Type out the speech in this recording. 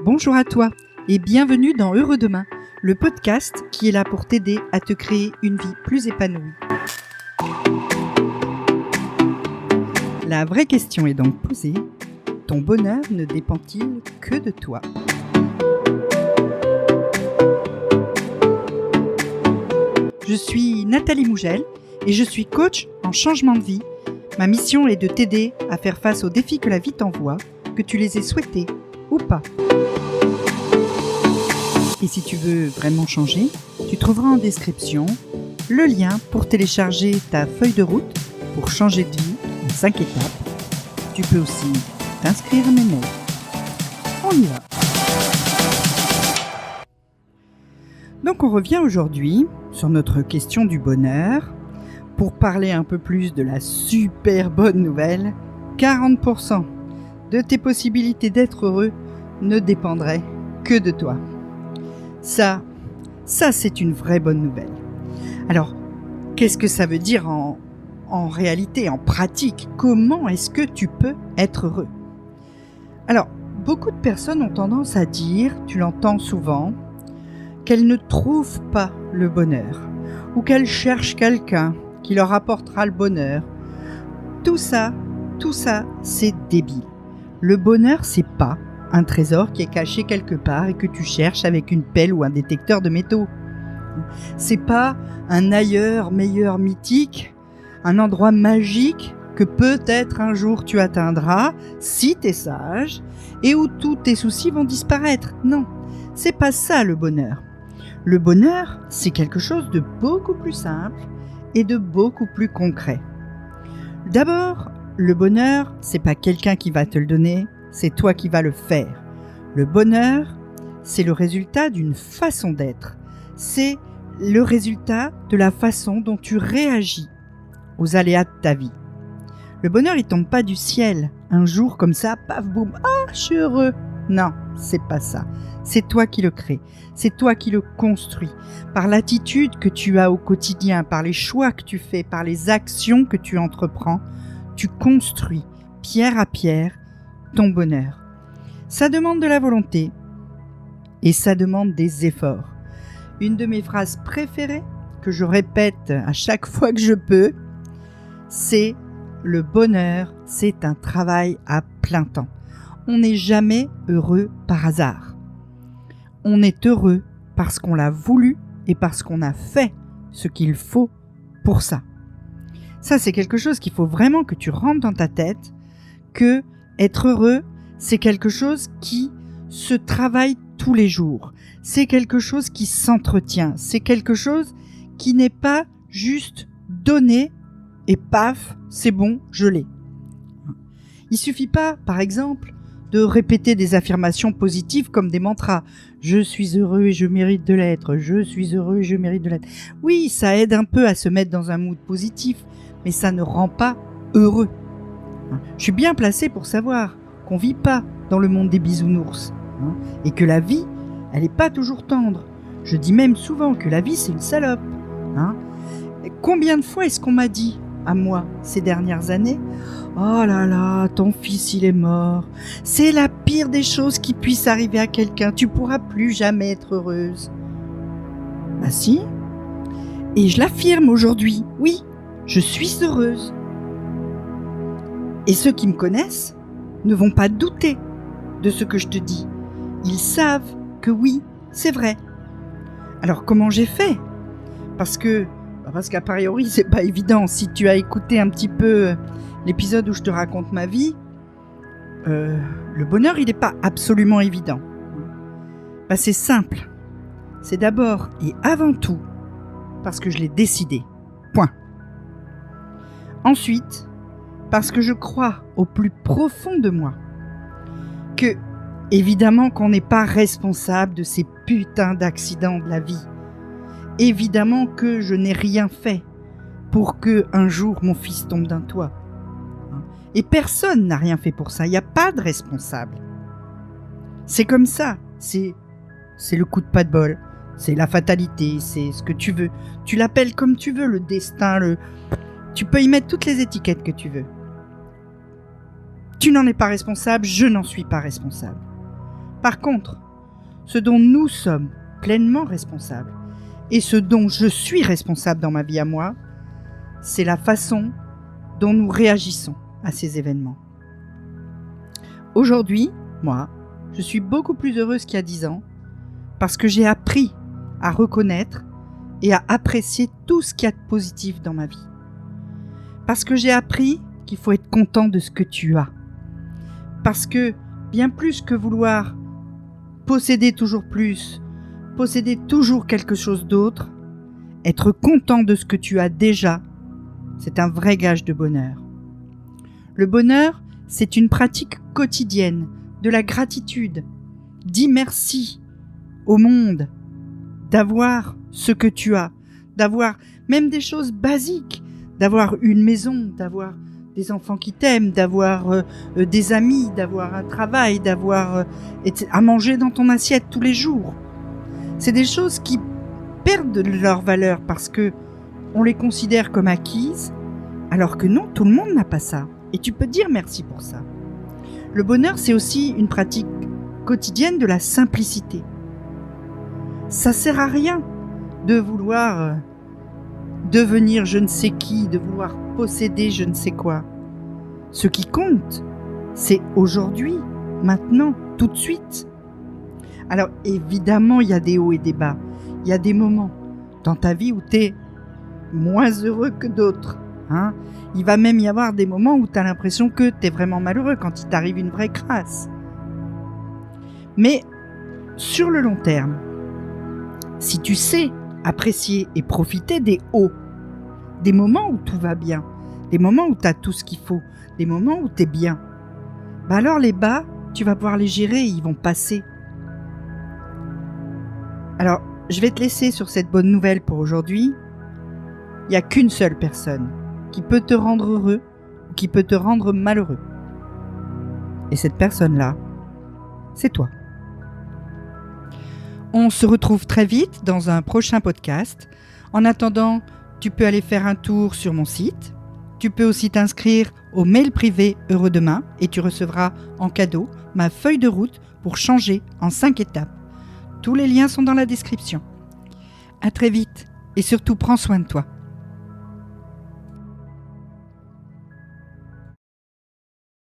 Bonjour à toi et bienvenue dans Heureux Demain, le podcast qui est là pour t'aider à te créer une vie plus épanouie. La vraie question est donc posée, ton bonheur ne dépend-il que de toi ? Je suis Nathalie Mougel et je suis coach en changement de vie. Ma mission est de t'aider à faire face aux défis que la vie t'envoie, que tu les aies souhaités ou pas. Et si tu veux vraiment changer, tu trouveras en description le lien pour télécharger ta feuille de route pour changer de vie en 5 étapes. Tu peux aussi t'inscrire à mes mails. On y va. Donc on revient aujourd'hui sur notre question du bonheur pour parler un peu plus de la super bonne nouvelle. 40% de tes possibilités d'être heureux ne dépendraient que de toi. Ça c'est une vraie bonne nouvelle. Alors, qu'est-ce que ça veut dire en réalité, en pratique ? Comment est-ce que tu peux être heureux ? Alors, beaucoup de personnes ont tendance à dire, tu l'entends souvent, qu'elles ne trouvent pas le bonheur ou qu'elles cherchent quelqu'un qui leur apportera le bonheur. Tout ça, c'est débile. Le bonheur, c'est pas un trésor qui est caché quelque part et que tu cherches avec une pelle ou un détecteur de métaux. C'est pas un ailleurs meilleur mythique, un endroit magique que peut-être un jour tu atteindras si t'es sage et où tous tes soucis vont disparaître. Non, c'est pas ça le bonheur. Le bonheur, c'est quelque chose de beaucoup plus simple et de beaucoup plus concret. D'abord, le bonheur, c'est pas quelqu'un qui va te le donner, c'est toi qui vas le faire. Le bonheur, c'est le résultat d'une façon d'être. C'est le résultat de la façon dont tu réagis aux aléas de ta vie. Le bonheur, il tombe pas du ciel. Un jour comme ça, paf, boum, je suis heureux. Non, c'est pas ça. C'est toi qui le crée. C'est toi qui le construis. Par l'attitude que tu as au quotidien, par les choix que tu fais, par les actions que tu entreprends, tu construis, pierre à pierre, ton bonheur. Ça demande de la volonté et ça demande des efforts. Une de mes phrases préférées, que je répète à chaque fois que je peux, c'est « Le bonheur, c'est un travail à plein temps ». On n'est jamais heureux par hasard. On est heureux parce qu'on l'a voulu et parce qu'on a fait ce qu'il faut pour ça. Ça, c'est quelque chose qu'il faut vraiment que tu rentres dans ta tête, que être heureux, c'est quelque chose qui se travaille tous les jours. C'est quelque chose qui s'entretient. C'est quelque chose qui n'est pas juste donné et paf, c'est bon, je l'ai. Il suffit pas, par exemple, de répéter des affirmations positives comme des mantras. Je suis heureux et je mérite de l'être. Je suis heureux et je mérite de l'être. Oui, ça aide un peu à se mettre dans un mood positif, mais ça ne rend pas heureux. Je suis bien placé pour savoir qu'on vit pas dans le monde des bisounours, et que la vie, elle n'est pas toujours tendre. Je dis même souvent que la vie, c'est une salope. Combien de fois est-ce qu'on m'a dit à moi ces dernières années « Oh là là, ton fils il est mort. C'est la pire des choses qui puisse arriver à quelqu'un. Tu pourras plus jamais être heureuse. » Bah si. Et je l'affirme aujourd'hui. Oui, je suis heureuse. Et ceux qui me connaissent ne vont pas douter de ce que je te dis. Ils savent que oui, c'est vrai. Alors comment j'ai fait ? Parce qu'a priori, c'est pas évident. Si tu as écouté un petit peu l'épisode où je te raconte ma vie, le bonheur, il n'est pas absolument évident. C'est simple. C'est d'abord et avant tout parce que je l'ai décidé. Point. Ensuite, parce que je crois au plus profond de moi que, évidemment, qu'on n'est pas responsable de ces putains d'accidents de la vie. Évidemment que je n'ai rien fait pour que un jour mon fils tombe d'un toit. Et personne n'a rien fait pour ça. Il n'y a pas de responsable. C'est comme ça. C'est le coup de pas de bol. C'est la fatalité. C'est ce que tu veux. Tu l'appelles comme tu veux, le destin. Tu peux y mettre toutes les étiquettes que tu veux. Tu n'en es pas responsable. Je n'en suis pas responsable. Par contre, ce dont nous sommes pleinement responsables, et ce dont je suis responsable dans ma vie à moi, c'est la façon dont nous réagissons à ces événements. Aujourd'hui, moi, je suis beaucoup plus heureuse qu'il y a 10 ans parce que j'ai appris à reconnaître et à apprécier tout ce qu'il y a de positif dans ma vie. Parce que j'ai appris qu'il faut être content de ce que tu as. Parce que bien plus que vouloir posséder toujours plus, posséder toujours quelque chose d'autre, être content de ce que tu as déjà, c'est un vrai gage de bonheur. Le bonheur, c'est une pratique quotidienne de la gratitude. Dis merci au monde d'avoir ce que tu as, d'avoir même des choses basiques, d'avoir une maison, d'avoir des enfants qui t'aiment, d'avoir des amis, d'avoir un travail, d'avoir à manger dans ton assiette tous les jours. C'est des choses qui perdent leur valeur parce que on les considère comme acquises, alors que non, tout le monde n'a pas ça. Et tu peux dire merci pour ça. Le bonheur, c'est aussi une pratique quotidienne de la simplicité. Ça sert à rien de vouloir devenir je ne sais qui, de vouloir posséder je ne sais quoi. Ce qui compte, c'est aujourd'hui, maintenant, tout de suite. Alors évidemment, il y a des hauts et des bas. Il y a des moments dans ta vie où tu es moins heureux que d'autres. Il va même y avoir des moments où tu as l'impression que tu es vraiment malheureux quand il t'arrive une vraie crasse. Mais sur le long terme, si tu sais apprécier et profiter des hauts, des moments où tout va bien, des moments où tu as tout ce qu'il faut, des moments où tu es bien, alors les bas, tu vas pouvoir les gérer et ils vont passer. Alors, je vais te laisser sur cette bonne nouvelle pour aujourd'hui. Il n'y a qu'une seule personne qui peut te rendre heureux ou qui peut te rendre malheureux. Et cette personne-là, c'est toi. On se retrouve très vite dans un prochain podcast. En attendant, tu peux aller faire un tour sur mon site. Tu peux aussi t'inscrire au mail privé Heureux Demain et tu recevras en cadeau ma feuille de route pour changer en 5 étapes. Tous les liens sont dans la description. À très vite et surtout prends soin de toi.